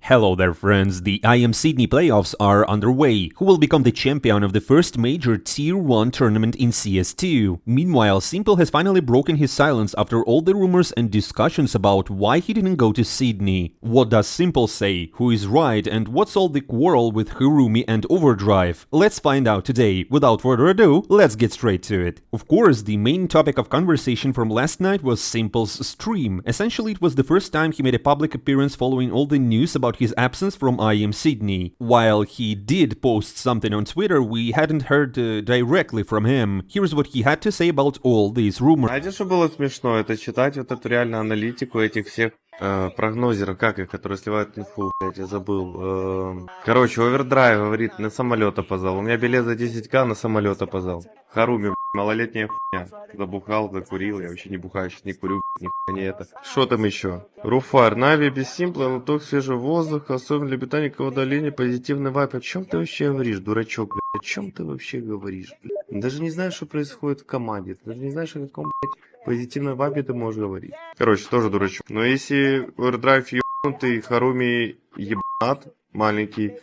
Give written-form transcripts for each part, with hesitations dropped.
Hello there friends, the IEM Sydney playoffs are underway. Who will become the champion of the first major Tier 1 tournament in CS2? Meanwhile, Simple has finally broken his silence after all the rumors and discussions about why he didn't go to Sydney. What does Simple say? Who is right? And what's all the quarrel with Hirumi and Overdrive? Let's find out today. Without further ado, let's get straight to it. Of course, the main topic of conversation from last night was Simple's stream. Essentially, it was the first time he made a public appearance following all the news about his absence from IEM Sydney. While he did post something on Twitter, we hadn't heard directly from him. Here's what he had to say about all these rumors. Знаете, что было смешно? Это читать вот эту реально аналитику этих всех прогнозеров, как их, которые сливают инфу, блядь, я забыл. Короче, Овердрайв говорит, на самолет опоздал. У меня билет за 10к, на самолет опоздал. Харуми, блядь, малолетняя хуйня. Забухал, закурил, я вообще не бухаю, сейчас не курю, нихуя не это. Что там еще? Руфар, Нави без Симпла, лоток свежего воздуха, особенно для питания кого удаления, позитивный вайп. О чем ты вообще говоришь, дурачок, блядь? О чем ты вообще говоришь, блядь? Даже не знаешь, что происходит в команде. Ты даже не знаешь, о каком, блядь, позитивной вайпе ты можешь говорить. Короче, тоже дурачок. Но если Овердрайв ебанутый, Харуми ебанат маленький,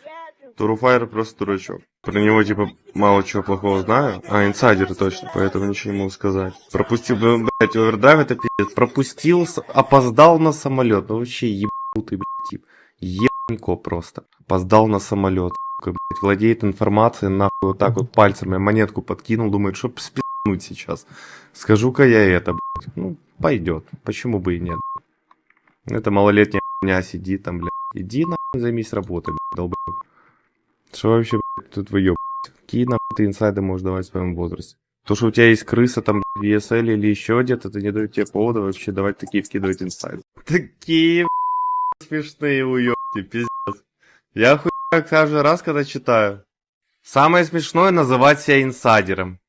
то Руфайр просто дурачок. Про него, типа, мало чего плохого знаю. А, инсайдер точно, поэтому ничего не могу сказать. Пропустил, блядь, Овердрайв это пиздец. Пропустил, опоздал на самолет. Ну вообще ебанутый, блядь, тип. Ебанько просто. Опоздал на самолет, блядь. Владеет информацией, нахуй, вот так вот пальцем. Я монетку подкинул, думает, что спи***нуть сейчас. Скажу-ка я это, блядь. Ну, пойдет. Почему бы и нет? Это малолетняя хуйня сидит там, блядь. Иди нахуй, займись работой, блядь, долбоёб. Что вообще, блядь, тут выёбывать? Какие нахуй ты инсайды можешь давать в своем возрасте? То, что у тебя есть крыса там в ESL или еще где-то, это не дает тебе повода вообще давать такие вкидывать инсайды. Такие, блядь, смешные уёбки, пиздец. Я хуй как каждый раз, когда читаю. Самое смешное называть себя инсайдером.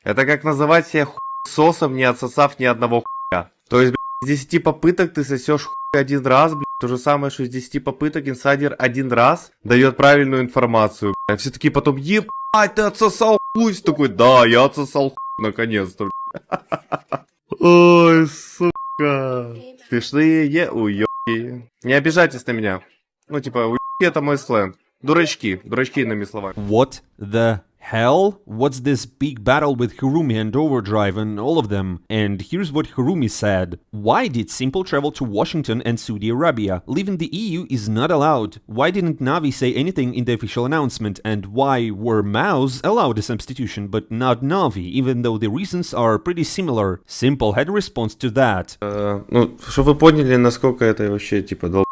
Это как называть себя хуйсосом, не отсосав ни одного хуя. То есть, блядь, из 10 попыток ты сосешь хуй один раз, блядь. То же самое, что из 10 попыток инсайдер один раз дает правильную информацию, блядь. Все такие потом, ебать, ты отсосал хуй. Такой, да, я отсосал хуй, наконец-то, блядь. Ой, сука. Смешные уёбки. Не обижайтесь на меня. Ну, типа, уёбки это мой сленг. Дурачки, иными словами. What the hell? What's this big battle with Hirumi and Overdrive and all of them? And here's what Hirumi said. Why did Simple travel to Washington and Saudi Arabia? Leaving the EU is not allowed. Why didn't Navi say anything in the official announcement? And why were MOUs allowed a substitution but not Navi, even though the reasons are pretty similar? Simple had a response to that. Ну, чтобы вы поняли, насколько это вообще, типа, долб***.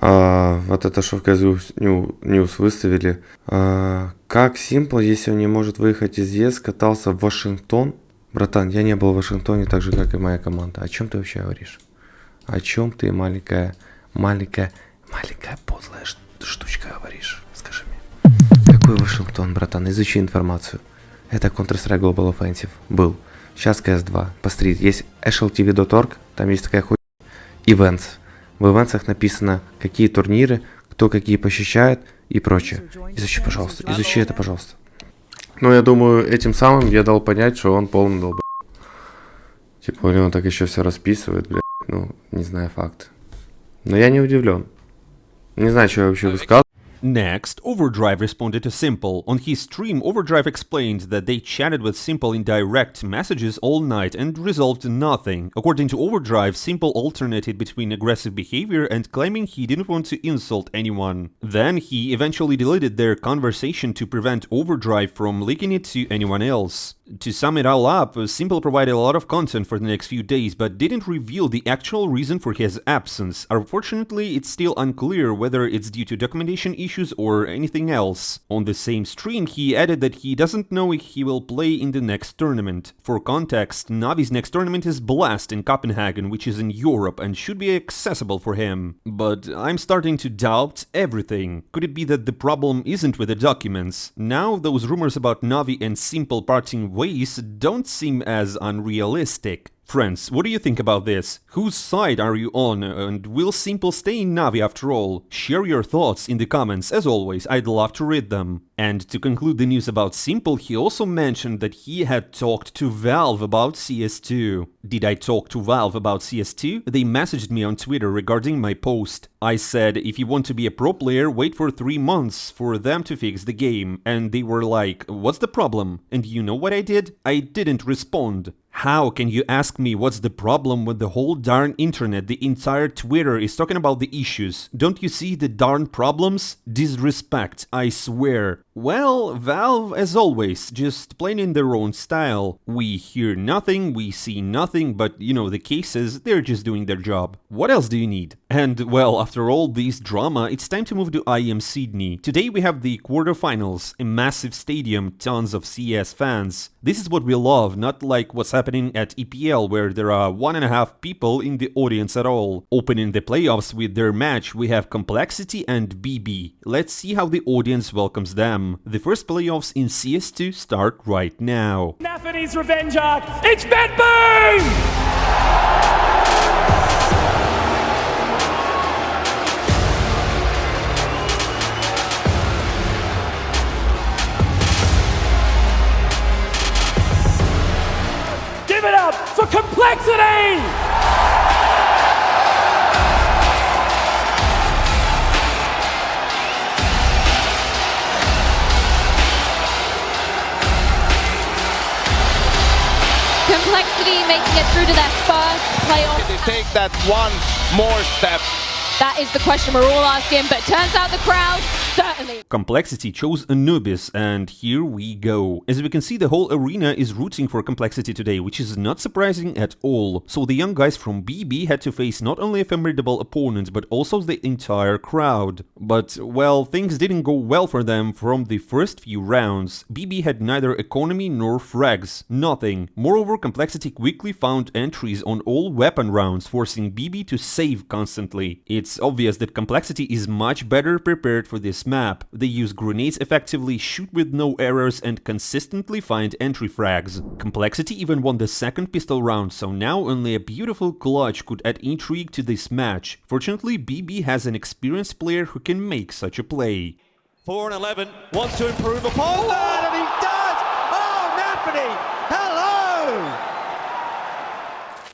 Вот это, что в Казу Ньюс выставили. Как Simple, если он не может выехать из ЕС, катался в Вашингтон? Братан, я не был в Вашингтоне, так же, как и моя команда. О чем ты вообще говоришь? О чем ты, маленькая подлая штучка говоришь? Скажи мне. Какой Вашингтон, братан? Изучи информацию. Это Counter-Strike Global Offensive был. Сейчас CS2. Посмотри, есть HLTV.org, там есть такая хуйня. Ence. В ивенцах написано, какие турниры, кто какие посещает и прочее. Изучи, пожалуйста. Изучи это, пожалуйста. Ну, я думаю, этим самым я дал понять, что он полный долб***. Типа, он так еще все расписывает, блядь. Ну, не знаю, факт. Но я не удивлен. Не знаю, что я вообще высказал. Next, Overdrive responded to Simple. On his stream, Overdrive explained that they chatted with Simple in direct messages all night and resolved nothing. According to Overdrive, Simple alternated between aggressive behavior and claiming he didn't want to insult anyone. Then he eventually deleted their conversation to prevent Overdrive from leaking it to anyone else. To sum it all up, Simple provided a lot of content for the next few days, but didn't reveal the actual reason for his absence. Unfortunately, it's still unclear whether it's due to documentation issues or anything else. On the same stream, he added that he doesn't know if he will play in the next tournament. For context, Navi's next tournament is Blast in Copenhagen, which is in Europe and should be accessible for him. But I'm starting to doubt everything. Could it be that the problem isn't with the documents? Now, those rumors about Navi and Simple parting ways don't seem as unrealistic. Friends, what do you think about this? Whose side are you on? And will Simple stay in Navi after all? Share your thoughts in the comments. As always, I'd love to read them. And to conclude the news about Simple, he also mentioned that he had talked to Valve about CS2. Did I talk to Valve about CS2? They messaged me on Twitter regarding my post. I said, if you want to be a pro player, wait for 3 months for them to fix the game. And they were like, what's the problem? And you know what I did? I didn't respond. How can you ask me what's the problem when the whole darn internet, the entire Twitter is talking about the issues? Don't you see the darn problems? Disrespect, I swear. Well, Valve, as always, just playing in their own style. We hear nothing, we see nothing, but you know the cases, they're just doing their job. What else do you need? And well, after all this drama, it's time to move to IEM Sydney. Today we have the quarterfinals, a massive stadium, tons of CS fans. This is what we love, not like what's happening at EPL, where there are 1.5 people in the audience at all. Opening the playoffs with their match, we have Complexity and BB. Let's see how the audience welcomes them. The first playoffs in CS2 start right now. NAVI's revenge arc, it's Bed Boom! Give it up for Complexity! Complexity making it through to their first playoff. Can they take that one more step? That is the question we're all asking, but turns out the crowd certainly. Complexity chose Anubis, and here we go. As we can see, the whole arena is rooting for Complexity today, which is not surprising at all. So the young guys from BB had to face not only a formidable opponent, but also the entire crowd. But, well, things didn't go well for them from the first few rounds. BB had neither economy nor frags, nothing. Moreover, Complexity quickly found entries on all weapon rounds, forcing BB to save constantly. It's obvious that Complexity is much better prepared for this map. They use grenades effectively, shoot with no errors, and consistently find entry frags. Complexity even won the second pistol round, so now only a beautiful clutch could add intrigue to this match. Fortunately, BB has an experienced player who can make such a play. 4-11 wants to improve upon that, and he does! Oh, Nafany! Hello!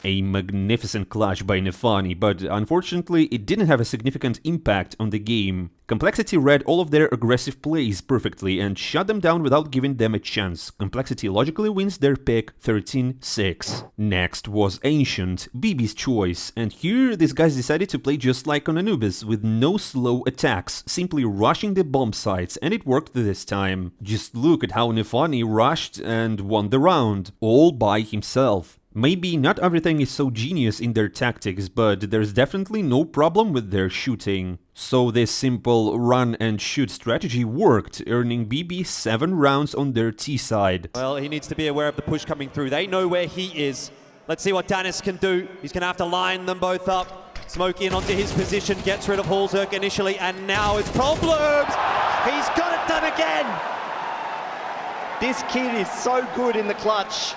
A magnificent clutch by Nefani, but unfortunately it didn't have a significant impact on the game. Complexity read all of their aggressive plays perfectly and shut them down without giving them a chance. Complexity logically wins their pick 13-6. Next was Ancient, BB's choice, and here these guys decided to play just like on Anubis, with no slow attacks, simply rushing the bomb sites, and it worked this time. Just look at how Nefani rushed and won the round, all by himself. Maybe not everything is so genius in their tactics, but there's definitely no problem with their shooting. So this simple run and shoot strategy worked, earning BB 7 rounds on their T side. Well, he needs to be aware of the push coming through. They know where he is. Let's see what Danis can do. He's going to have to line them both up. Smoke in onto his position, gets rid of Hallzerk initially, and now it's problems! He's got it done again! This kid is so good in the clutch.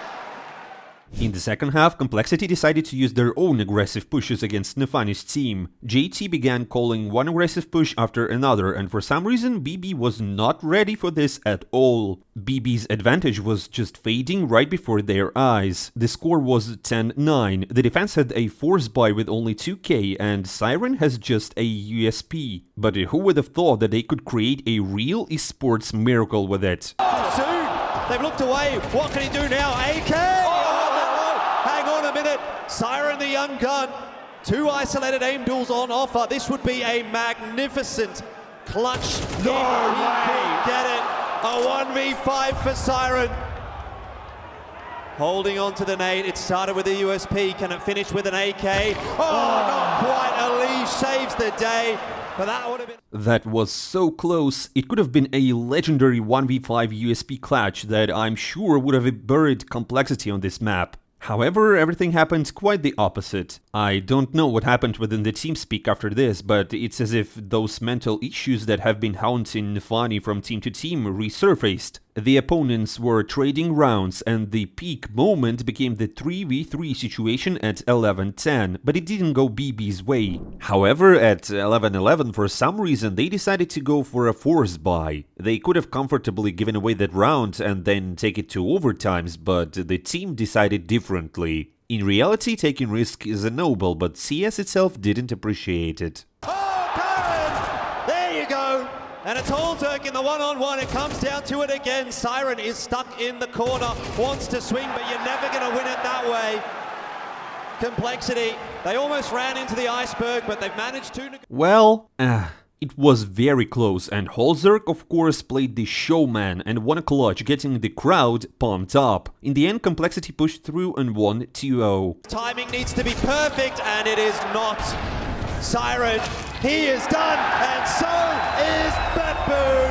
In the second half, Complexity decided to use their own aggressive pushes against Nefani's team. JT began calling one aggressive push after another, and for some reason BB was not ready for this at all. BB's advantage was just fading right before their eyes. The score was 10-9, the defense had a force buy with only 2k, and Siren has just a USP. But who would have thought that they could create a real esports miracle with it? Too soon! They've looked away. What can he do now? AK! Hang on a minute. Siren, the young gun. 2 isolated aim duels on offer. This would be a magnificent clutch. No way! Get it. A 1v5 for Siren. Holding on to the nade. It started with a USP. Can it finish with an AK? Oh, not quite. Ali saves the day. But that would have been... That was so close. It could have been a legendary 1v5 USP clutch that I'm sure would have buried Complexity on this map. However, everything happened quite the opposite. I don't know what happened within the TeamSpeak after this, but it's as if those mental issues that have been haunting NAVI from team to team resurfaced. The opponents were trading rounds and the peak moment became the 3v3 situation at 11-10, but it didn't go BB's way. However, at 11-11 for some reason they decided to go for a force buy. They could have comfortably given away that round and then take it to overtimes, but the team decided differently. In reality, taking risk is a noble, but CS itself didn't appreciate it. Oh, Karen! There you go! And it's Holzerk in the one-on-one. It comes down to it again. Siren is stuck in the corner, wants to swing, but you're never going to win it that way. Complexity. They almost ran into the iceberg, but they've managed to... Well, it was very close, and Holzerk of course played the showman and won a clutch, getting the crowd pumped up. In the end, Complexity pushed through and won 2-0. Timing needs to be perfect, and it is not. Siren, he is done, and so is Betboon.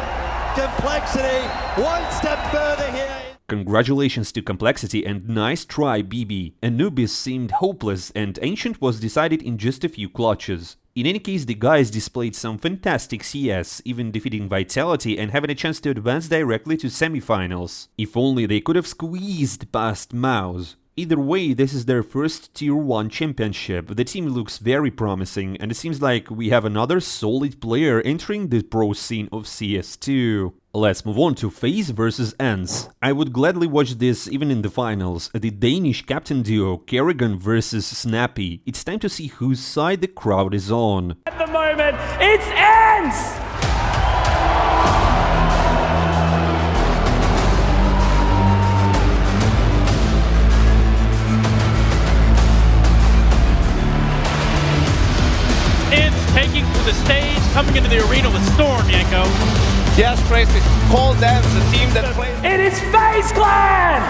Complexity, one step further here. Congratulations to Complexity and nice try, BB. Anubis seemed hopeless and Ancient was decided in just a few clutches. In any case, the guys displayed some fantastic CS, even defeating Vitality and having a chance to advance directly to semifinals. If only they could have squeezed past Mouse. Either way, this is their first Tier 1 championship. The team looks very promising, and it seems like we have another solid player entering the pro scene of CS2. Let's move on to Faze versus Ence. I would gladly watch this even in the finals. The Danish captain duo Kerrigan versus Snappy. It's time to see whose side the crowd is on. At the moment, it's Ence! Taking to the stage, coming into the arena with Storm, Yanko. Yes, Tracy, call Ence, the team that plays. It is Faze Clan!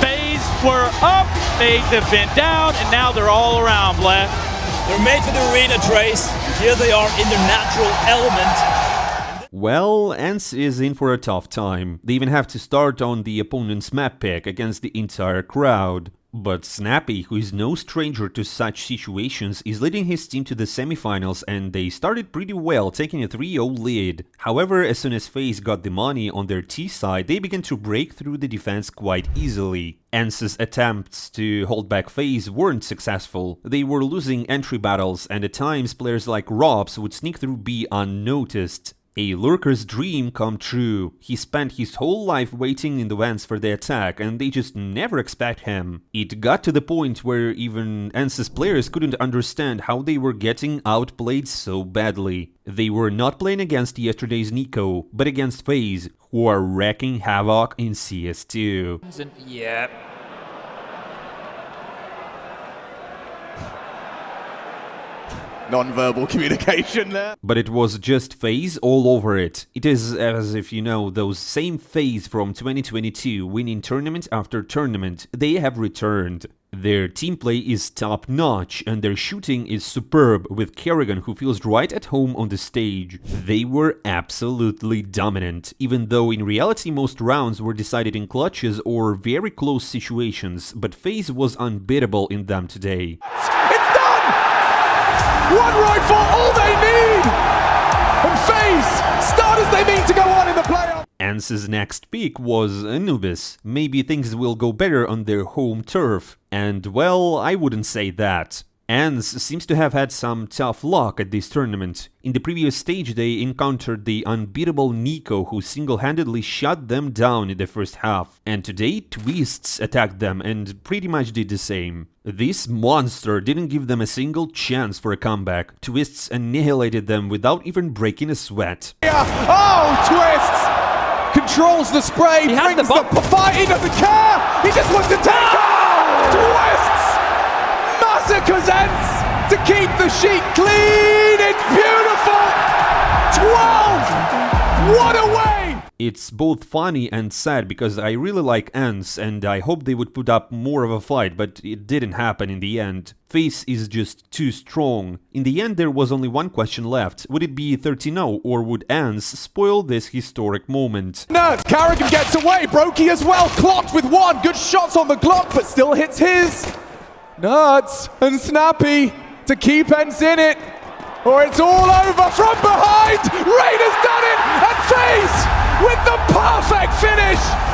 Faze were up, Faze have been down, and now they're all around, Black. They're made for the arena, Trace. Here they are in their natural element. Well, Ence is in for a tough time. They even have to start on the opponent's map pick against the entire crowd. But Snappy, who is no stranger to such situations, is leading his team to the semifinals and they started pretty well, taking a 3-0 lead. However, as soon as Faze got the money on their T side, they began to break through the defense quite easily. Ence's attempts to hold back Faze weren't successful. They were losing entry battles and at times players like Robs would sneak through B unnoticed. A lurker's dream come true. He spent his whole life waiting in the vents for the attack and they just never expect him. It got to the point where even Ence's players couldn't understand how they were getting outplayed so badly. They were not playing against yesterday's Nico, but against Faze, who are wreaking havoc in CS2. Yeah. Non-verbal communication there. But it was just Faze all over it. It is as if, you know, those same Faze from 2022 winning tournament after tournament, they have returned. Their team play is top-notch and their shooting is superb with Kerrigan who feels right at home on the stage. They were absolutely dominant, even though in reality most rounds were decided in clutches or very close situations, but Faze was unbeatable in them today. One rifle, all they need! And Faze, start as they mean to go on in the playoffs! Ence's next pick was Anubis. Maybe things will go better on their home turf. And well, I wouldn't say that. Ence seems to have had some tough luck at this tournament. In the previous stage they encountered the unbeatable Nico who single-handedly shut them down in the first half. And today Twists attacked them and pretty much did the same. This monster didn't give them a single chance for a comeback. Twists annihilated them without even breaking a sweat. Yeah. Oh, Twists! Controls the spray, brings the fight into the car! He just wants to take off! Twists! Massacres Ence to keep the sheet clean! It's beautiful! 12! What a way! It's both funny and sad because I really like Ence and I hope they would put up more of a fight, but it didn't happen in the end. Faze is just too strong. In the end there was only one question left. Would it be 13-0 or would Ence spoil this historic moment? Nerd, Carrigan gets away, Brokey as well, clocked with one, good shots on the Glock but still hits his. Nerds and Snappy to keep Ence in it, or it's all over from behind. Rain has done it, and Faze with the perfect finish.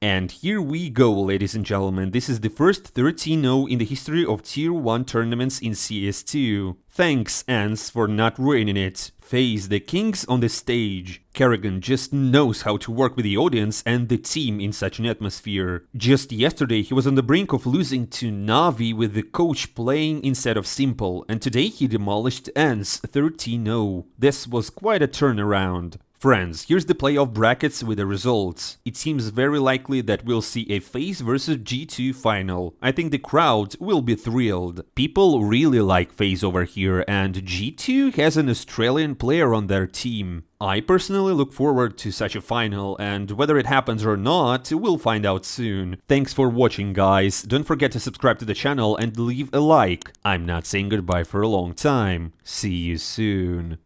And here we go, ladies and gentlemen, this is the first 13-0 in the history of Tier 1 tournaments in CS2. Thanks, Ence, for not ruining it. Faze, the kings on the stage. Carrigan just knows how to work with the audience and the team in such an atmosphere. Just yesterday he was on the brink of losing to NAVI with the coach playing instead of Simple, and today he demolished Ence 13-0. This was quite a turnaround. Friends, here's the playoff brackets with the results. It seems very likely that we'll see a Faze vs G2 final. I think the crowd will be thrilled. People really like Faze over here, and G2 has an Australian player on their team. I personally look forward to such a final, and whether it happens or not, we'll find out soon. Thanks for watching, guys. Don't forget to subscribe to the channel and leave a like. I'm not saying goodbye for a long time. See you soon.